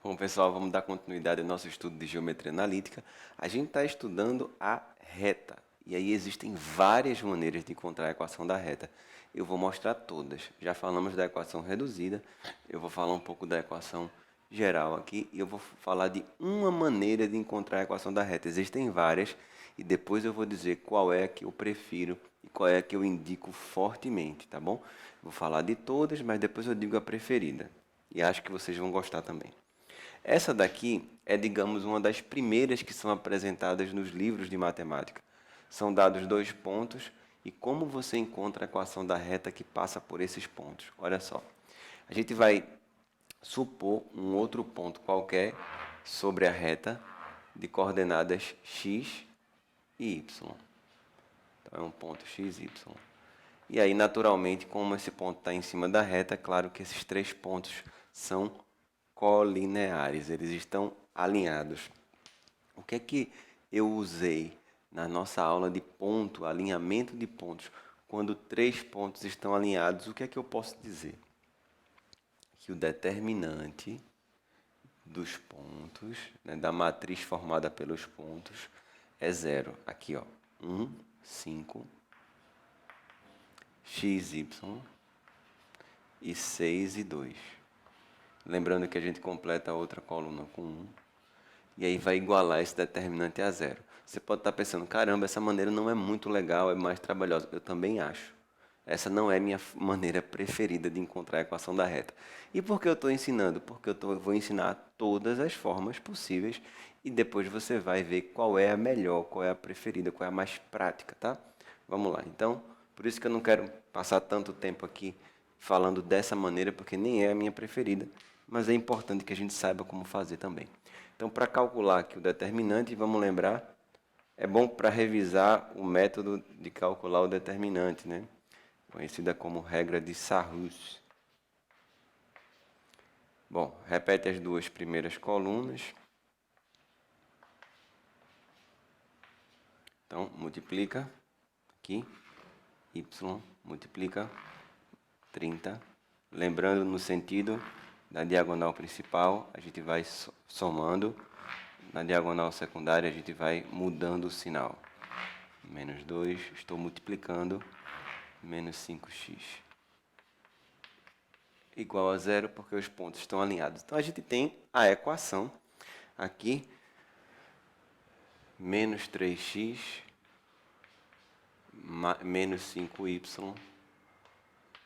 Bom, pessoal, vamos dar continuidade ao nosso estudo de geometria analítica. A gente está estudando a reta. E aí existem várias maneiras de encontrar a equação da reta. Eu vou mostrar todas. Já falamos da equação reduzida, eu vou falar um pouco da equação geral aqui e eu vou falar de uma maneira de encontrar a equação da reta. Existem várias e depois eu vou dizer qual é a que eu prefiro e qual é a que eu indico fortemente, tá bom? Vou falar de todas, mas depois eu digo a preferida. E acho que vocês vão gostar também. Essa daqui é, digamos, uma das primeiras que são apresentadas nos livros de matemática. São dados dois pontos e como você encontra a equação da reta que passa por esses pontos. Olha só, a gente vai supor um outro ponto qualquer sobre a reta de coordenadas x e y. Então é um ponto x, y. E aí, naturalmente, como esse ponto está em cima da reta, é claro que esses três pontos são colineares, eles estão alinhados. O que é que eu usei na nossa aula de ponto, alinhamento de pontos? Quando três pontos estão alinhados, o que é que eu posso dizer? Que o determinante dos pontos, né, da matriz formada pelos pontos, é zero. Aqui, ó, 1, 5, x, y e 6 e 2. Lembrando que a gente completa a outra coluna com 1. E aí vai igualar esse determinante a zero. Você pode estar pensando, caramba, essa maneira não é muito legal, é mais trabalhosa. Eu também acho. Essa não é minha maneira preferida de encontrar a equação da reta. E por que eu estou ensinando? Porque eu vou ensinar todas as formas possíveis e depois você vai ver qual é a melhor, qual é a preferida, qual é a mais prática, tá? Vamos lá. Então, por isso que eu não quero passar tanto tempo aqui falando dessa maneira, porque nem é a minha preferida, mas é importante que a gente saiba como fazer também. Então, para calcular aqui o determinante, vamos lembrar, é bom para revisar o método de calcular o determinante, né? Conhecida como regra de Sarrus. Bom, repete as duas primeiras colunas. Então, multiplica aqui, y multiplica 30. Lembrando no sentido da diagonal principal, a gente vai somando. Na diagonal secundária, a gente vai mudando o sinal. Menos 2, estou multiplicando, menos 5x. Igual a zero, porque os pontos estão alinhados. Então, a gente tem a equação aqui, menos 3x, menos 5y,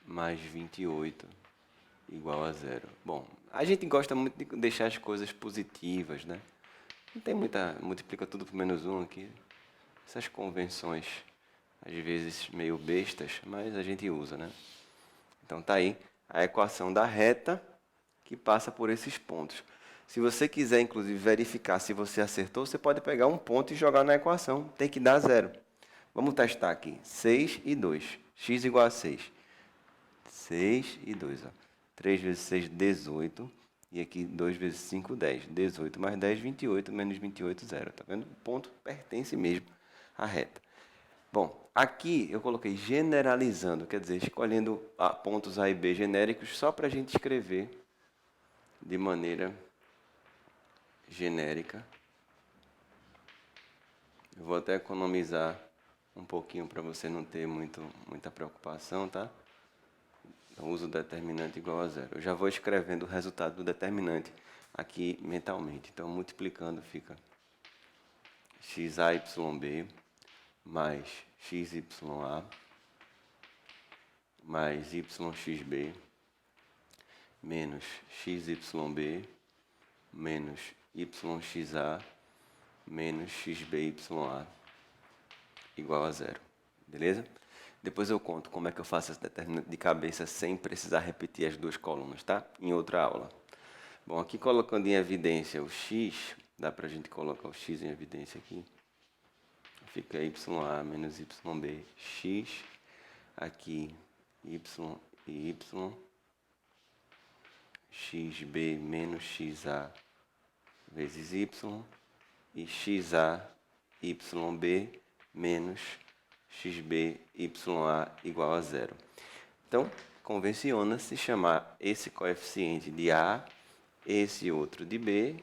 mais 28, igual a zero. Bom, a gente gosta muito de deixar as coisas positivas, né? Não tem muita... multiplica tudo por menos 1 aqui. Essas convenções, às vezes meio bestas, mas a gente usa, né? Então tá aí a equação da reta que passa por esses pontos. Se você quiser, inclusive, verificar se você acertou, você pode pegar um ponto e jogar na equação. Tem que dar zero. Vamos testar aqui. 6 e 2. X igual a 6. 6 e 2. Ó. 3 vezes 6, 18. E aqui 2 vezes 5, 10. 18 mais 10, 28. Menos 28, 0. Tá vendo? O ponto pertence mesmo à reta. Bom, aqui eu coloquei generalizando, quer dizer, escolhendo pontos A e B genéricos só para a gente escrever de maneira genérica. Eu vou até economizar um pouquinho para você não ter muita preocupação, tá? Eu uso o determinante igual a zero. Eu já vou escrevendo o resultado do determinante aqui mentalmente. Então, multiplicando fica xAYB mais XYA mais YXB menos XYB menos YXA menos XBYA igual a zero. Beleza? Depois eu conto como é que eu faço esse determinante de cabeça sem precisar repetir as duas colunas, tá? Em outra aula. Bom, aqui colocando em evidência o x, dá pra gente colocar o x em evidência aqui. Fica YA menos YB, x, aqui Y e Y, XB menos XA vezes Y, e XA YB menos XB YA igual a zero. Então, convenciona-se chamar esse coeficiente de A esse outro de B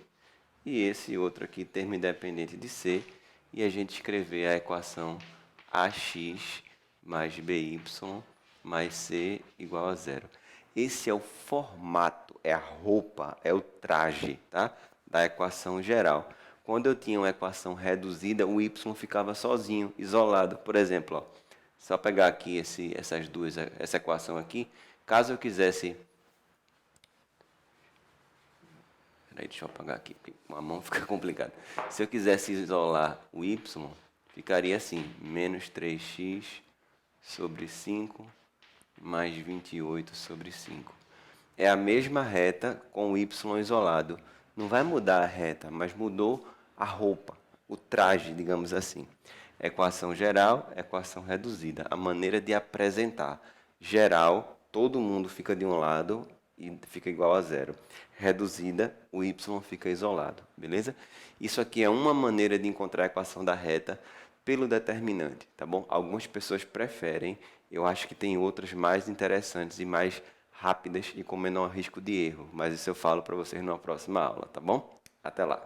e esse outro aqui, termo independente de C, e a gente escrever a equação AX mais BY mais C igual a zero. Esse é o formato, é a roupa, é o traje, tá? Da equação geral. Quando eu tinha uma equação reduzida, o y ficava sozinho, isolado. Por exemplo, ó, só pegar aqui essa equação aqui, caso eu quisesse... Peraí, deixa eu apagar aqui, porque com a mão fica complicado. Se eu quisesse isolar o y, ficaria assim, menos 3x sobre 5 mais 28 sobre 5. É a mesma reta com o y isolado. Não vai mudar a reta, mas mudou a roupa, o traje, digamos assim. Equação geral, equação reduzida. A maneira de apresentar. Geral, todo mundo fica de um lado e fica igual a zero. Reduzida, o y fica isolado, beleza? Isso aqui é uma maneira de encontrar a equação da reta pelo determinante, tá bom? Algumas pessoas preferem, eu acho que tem outras mais interessantes e mais rápidas e com menor risco de erro, mas isso eu falo para vocês numa próxima aula, tá bom? Até lá!